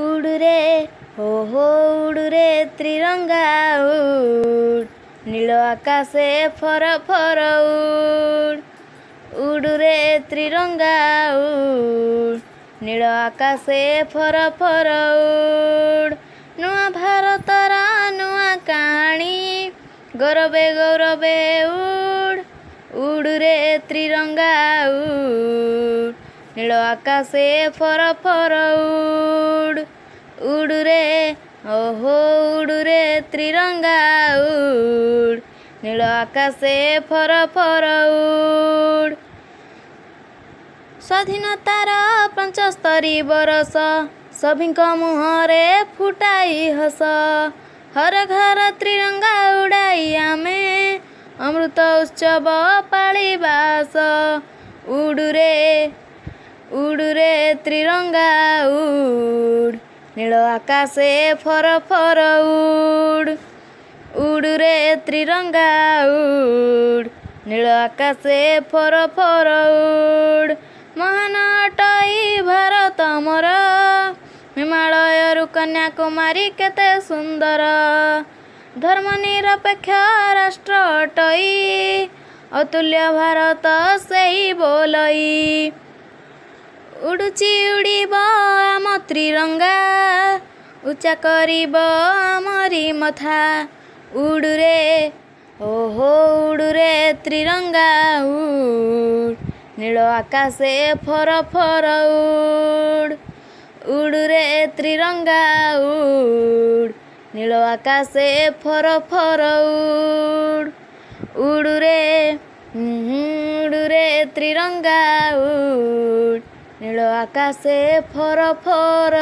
उड़ुरे हो उड़ुरे त्रिरंगा उड़ नील आकाशे फर फर उड़ुरे त्रिरंगा उड़ नील आकाशे फर फर नुआ भारतर नुआ कहानी गौरवे गौरवे उड़ुरे त्रिरंगा उड़ नील आकाशे फर फर उड़ुरे उड़ुरे त्रिरंगा उड़ नील आकाशे फर फर स्वाधीनतार 75 बरस सभिंक मुहरे फुटाई हस हर घर त्रिरंगा उड़ाई आमे अमृत उत्सव पालिबास उड़ुरे उड़ुरे त्रिरंगा उड़ नील आकाशे फर फर उड़ुरे त्रिरंगा उड़ नील आकाशे फर फर महान अटई भारत मोर हिमालय कन्याकुमारी केते सुंदर धर्मनिरपेक्ष राष्ट्र अटई अतुल्य भारत सेही बोलई उड़ुची उड़ीब आम त्रिरंगा उच्चा करिब आमरी मथा उड़ुरे उड़ुरे त्रिरंगा उड़ नील आकाशे फर फर उड़ुरे त्रिरंगा उड़ नील आकाशे फर फर उड़ुरे उड़ुरे त्रिरंगा उड़ नील आकाशे फर फर